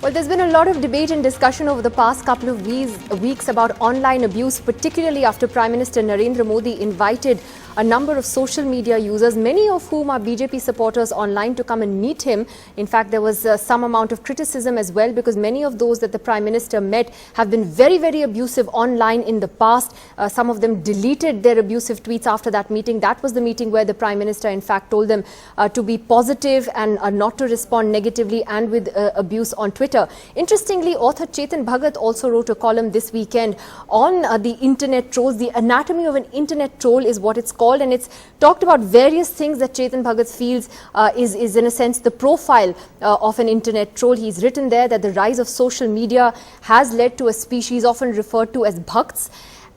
Well, there's been a lot of debate and discussion over the past couple of weeks about online abuse, particularly after Prime Minister Narendra Modi invited a number of social media users, many of whom are BJP supporters, online to come and meet him. In fact, there was some amount of criticism as well, because many of those that the Prime Minister met have been very, very abusive online in the past. Some of them deleted their abusive tweets after that meeting. That was the meeting where the Prime Minister, in fact, told them to be positive and not to respond negatively and with abuse on Twitter. Interestingly, author Chetan Bhagat also wrote a column this weekend on the internet trolls. The anatomy of an internet troll is what it's called, and it's talked about various things that Chetan Bhagat feels is in a sense the profile of an internet troll. He's written there that the rise of social media has led to a species often referred to as bhakts,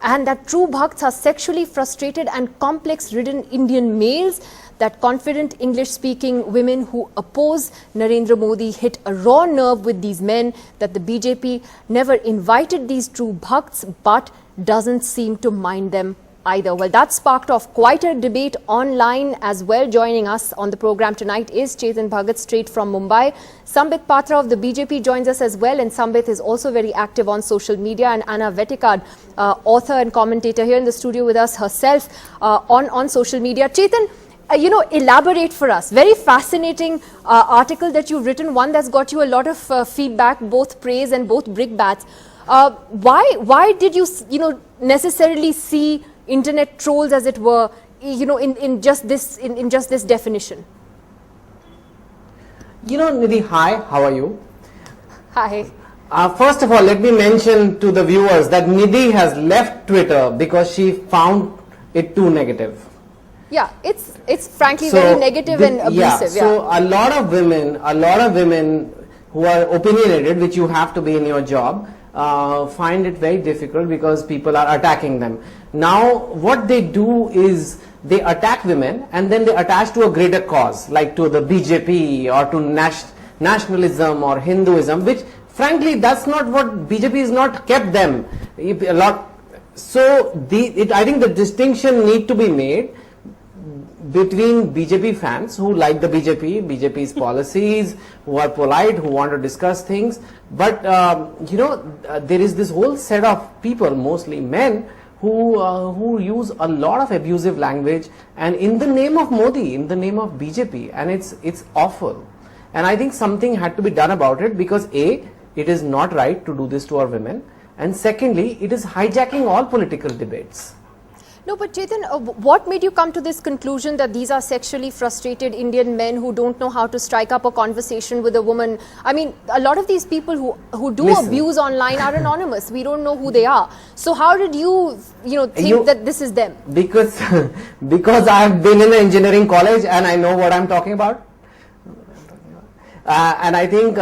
and that true bhakts are sexually frustrated and complex-ridden Indian males. That confident English-speaking women who oppose Narendra Modi hit a raw nerve with these men, that the BJP never invited these true bhakts but doesn't seem to mind them either. Well, that sparked off quite a debate online as well. Joining us on the program tonight is Chetan Bhagat, straight from Mumbai. Sambit Patra of the BJP joins us as well, and Sambit is also very active on social media, and Anna Vetikad, author and commentator, here in the studio with us herself on social media. Chetan, elaborate for us. Very fascinating article that you've written, one that's got you a lot of feedback, both praise and both brickbats. Why did you necessarily see internet trolls, as it were, in just this definition? Nidhi, hi, how are you? Hi. First of all, let me mention to the viewers that Nidhi has left Twitter because she found it too negative. Yeah, it's frankly very negative and abusive. So a lot of women who are opinionated, which you have to be in your job, find it very difficult because people are attacking them. Now, what they do is they attack women and then they attach to a greater cause, like to the BJP or to nationalism or Hinduism, which frankly that's not what BJP has not kept them. So I think the distinction need to be made between BJP fans who like the BJP's policies, who are polite, who want to discuss things, but there is this whole set of people, mostly men, who use a lot of abusive language, and in the name of Modi, in the name of BJP, and it's awful. And I think something had to be done about it, because A, it is not right to do this to our women, and secondly, it is hijacking all political debates. No, but Chetan, what made you come to this conclusion that these are sexually frustrated Indian men who don't know how to strike up a conversation with a woman? I mean, a lot of these people who do abuse online are anonymous. We don't know who they are. So how did you think that this is them? Because I have been in an engineering college and I know what I'm talking about. And I think,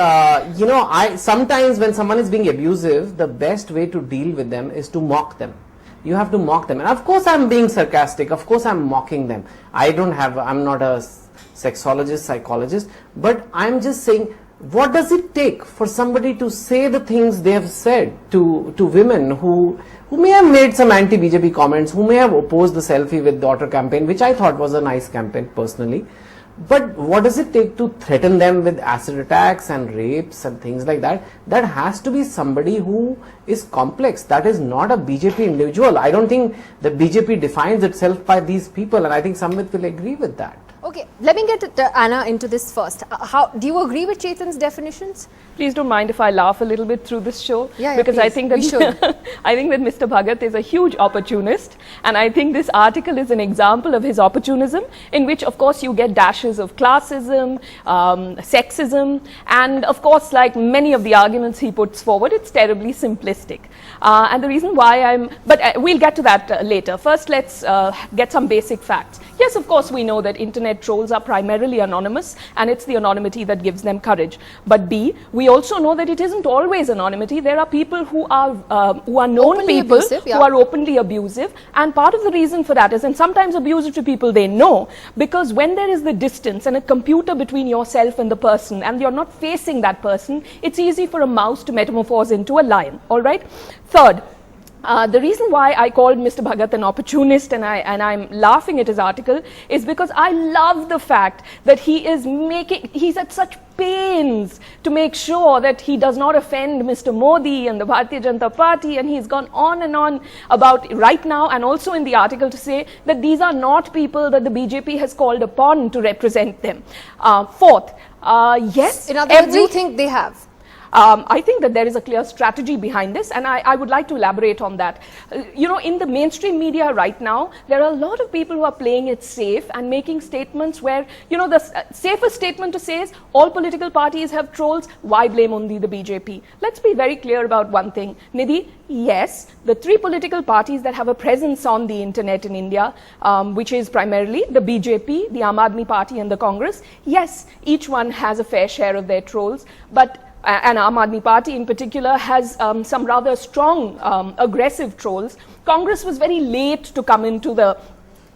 sometimes when someone is being abusive, the best way to deal with them is to mock them. You have to mock them. And of course I'm being sarcastic. Of course I'm mocking them. I'm not a sexologist, psychologist, but I'm just saying, what does it take for somebody to say the things they have said to women who may have made some anti-BJP comments, who may have opposed the selfie with daughter campaign, which I thought was a nice campaign personally. But what does it take to threaten them with acid attacks and rapes and things like that? That has to be somebody who is complex. That is not a BJP individual. I don't think the BJP defines itself by these people, and I think Samit will agree with that. Okay, let me get Anna into this first. How do you agree with Chetan's definitions? Please don't mind if I laugh a little bit through this show, because please. I think that I think that Mr. Bhagat is a huge opportunist, and I think this article is an example of his opportunism, in which of course you get dashes of classism, sexism, and of course, like many of the arguments he puts forward, it's terribly simplistic. And the reason why but we'll get to that later. First, let's get some basic facts. Yes, of course, we know that internet trolls are primarily anonymous, and it's the anonymity that gives them courage. But B, we also know that it isn't always anonymity. There are people who are known openly people abusive, who are openly abusive, and part of the reason for that is, and sometimes abusive to people they know, because when there is the distance and a computer between yourself and the person, and you're not facing that person, it's easy for a mouse to metamorphose into a lion. All right. Third, The reason why I called Mr. Bhagat an opportunist and I'm laughing at his article is because I love the fact that he's at such pains to make sure that he does not offend Mr. Modi and the Bharatiya Janata Party, and he's gone on and on about right now and also in the article to say that these are not people that the BJP has called upon to represent them. Fourth, yes. In other words, you think they have? I think that there is a clear strategy behind this, and I would like to elaborate on that. You know, in the mainstream media right now, there are a lot of people who are playing it safe and making statements where, you know, the safest statement to say is all political parties have trolls, why blame only the BJP? Let's be very clear about one thing. Nidhi, yes, the three political parties that have a presence on the internet in India, which is primarily the BJP, the Aam Aadmi Party and the Congress, yes, each one has a fair share of their trolls, but and Aam Aadmi Party in particular has some rather strong aggressive trolls. Congress was very late to come into the,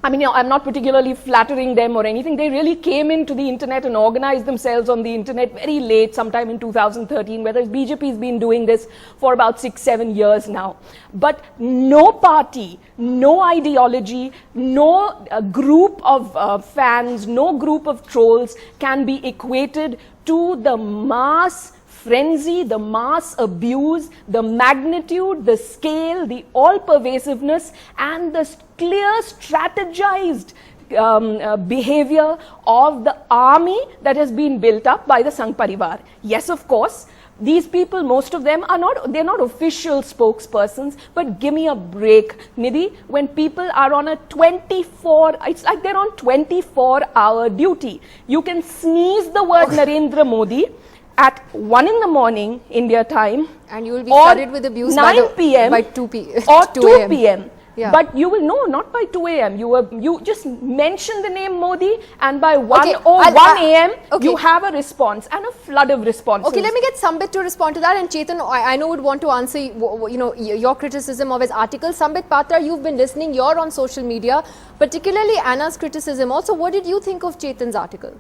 I mean, you know, I'm not particularly flattering them or anything. They really came into the internet and organized themselves on the internet very late, sometime in 2013, whereas BJP has been doing this for about 6-7 years now. But no party, no ideology, no group of fans, no group of trolls can be equated to the mass frenzy, the mass abuse, the magnitude, the scale, the all-pervasiveness, and the clear strategized behavior of the army that has been built up by the Sangh Parivar. Yes, of course, these people, most of them are not, they're not official spokespersons, but give me a break, Nidhi, when people are on a it's like they're on 24-hour duty. You can sneeze the word Narendra Modi at 1 in the morning, India time, and you will be flooded with abuse 9 p.m. by 2 p.m. or 2 p.m. Yeah. But you will know, not by 2 a.m. You just mention the name Modi, and by 1 a.m. you have a response and a flood of responses. Okay, let me get Sambit to respond to that, and Chetan, I know would want to answer you know your criticism of his article. Sambit Patra, you've been listening. You're on social media, particularly Anna's criticism. Also, what did you think of Chetan's article?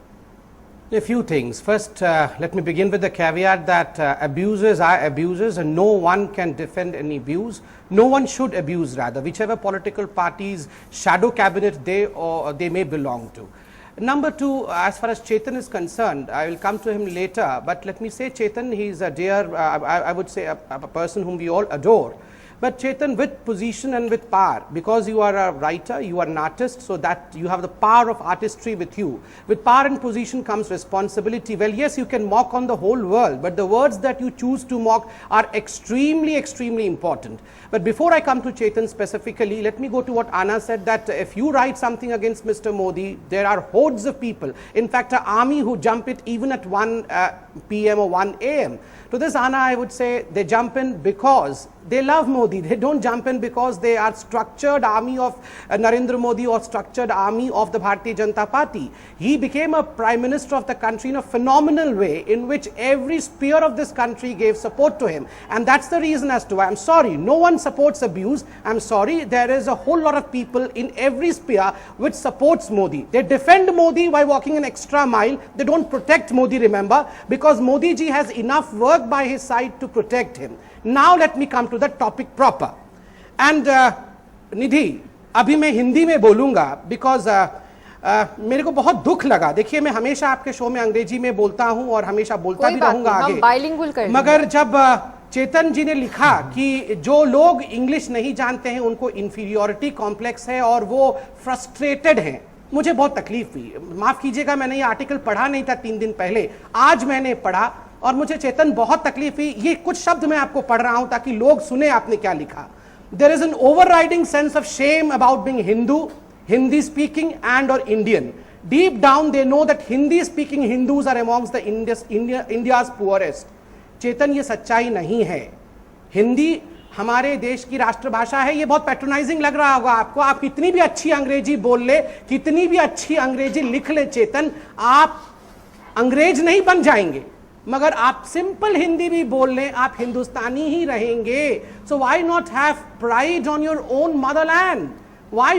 A few things. First, let me begin with the caveat that abusers are abusers and no one can defend any abuse. No one should abuse, rather, whichever political party's shadow cabinet they may belong to. Number two, as far as Chetan is concerned, I will come to him later, but let me say Chetan, he's a dear, I would say a person whom we all adore. But Chetan, with position and with power, because you are a writer, you are an artist, so that you have the power of artistry with you. With power and position comes responsibility. Well, yes, you can mock on the whole world, but the words that you choose to mock are extremely, extremely important. But before I come to Chetan specifically, let me go to what Anna said, that if you write something against Mr. Modi, there are hordes of people, in fact, an army who jump it even at 1 p.m. or 1 a.m. To this, Anna, I would say they jump in because they love Modi. They don't jump in because they are structured army of Narendra Modi or structured army of the Bharatiya Janata Party. He became a prime minister of the country in a phenomenal way in which every sphere of this country gave support to him. And that's the reason as to why. I'm sorry, no one supports abuse. I'm sorry, there is a whole lot of people in every sphere which supports Modi. They defend Modi by walking an extra mile. They don't protect Modi, remember, because Modi ji has enough work by his side to protect him. Now let me come to the topic proper. And Nidhi, अभी मैं हिंदी में बोलूँगा because मेरे को बहुत दुख लगा. देखिए, मैं हमेशा आपके शो में अंग्रेजी में बोलता हूँ और हमेशा बोलता भी रहूँगा आगे. मगर जब चेतन जी ने लिखा कि जो लोग इंग्लिश नहीं जानते हैं उनको इंफीरियोरिटी कॉम्प्लेक्स है और वो फ्रस्ट्रेटेड हैं, मुझे बहुत तकलीफ हुई. माफ कीजिएगा, मैंने ये आर्टिकल पढ़ा नहीं था 3 दिन पहले, आज मैंने पढ़ा और मुझे चेतन बहुत तकलीफ हुई. ये कुछ शब्द मैं आपको पढ़ रहा हूं ताकि लोग सुने आपने क्या लिखा. There is an overriding sense of shame about being Hindu, Hindi speaking and or Indian. Deep down they know that Hindi speaking Hindus are amongst the India's poorest. चेतन, ये सच्चाई नहीं है. हिंदी हमारे देश की राष्ट्रभाषा है. ये बहुत पैट्रोनाइजिंग लग रहा होगा आपको. आप कितनी भी अच्छी अंग्रेजी बोल ले, कितनी भी अच्छी अंग्रेजी लिख ले चेतन, आप अंग्रेज नहीं बन जाएंगे. मगर आप सिंपल हिंदी भी बोल लें, आप हिंदुस्तानी ही रहेंगे. So why not have pride on your own Motherland? Why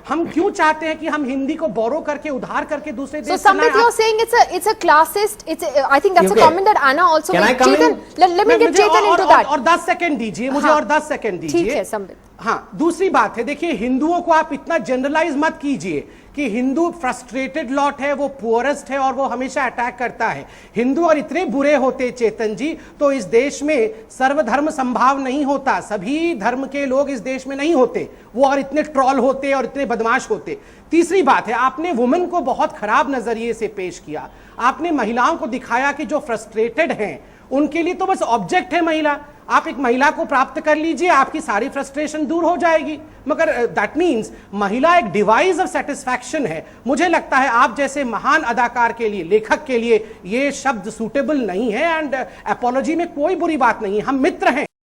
हम क्यों चाहते हैं कि हम हिंदी को बोरो करके उधार करके दूसरे देश? So Sambit, you're saying it's a classist. I think that's a comment that Anna also made. Chetan, let me get Chetan into that. और 10 सेकंड दीजिए मुझे, और 10 सेकंड दीजिए. ठीक है Sambit. हाँ, दूसरी बात है, देखिए, हिंदुओं को आप इतना जनरलाइज मत कीजिए कि हिंदू फ्रस्ट्रेटेड लॉट है, वो पुअरेस्ट है और वो हमेशा अटैक करता है। हिंदू और इतने बुरे होते चेतन जी तो इस देश में सर्वधर्म संभाव नहीं होता, सभी धर्म के लोग इस देश में नहीं होते, वो और इतने ट्रॉल होते और इतने बदमाश होते। तीसरी बात है, आपने वुमेन को बहुत खराब नजरिए से पेश किया। आपने महिलाओं को दिखाया कि जो फ्रस्ट्रेटेड हैं उनके लिए तो बस ऑब्जेक्ट है महिला। आप एक महिला को प्राप्त कर लीजिए, आपकी सारी फ्रस्ट्रेशन दूर हो जाएगी, मगर दैट मीन्स महिला एक डिवाइस ऑफ सेटिस्फैक्शन है। मुझे लगता है आप जैसे महान अदाकार के लिए, लेखक के लिए ये शब्द सूटेबल नहीं है, एंड अपॉलॉजी में कोई बुरी बात नहीं है, हम मित्र हैं।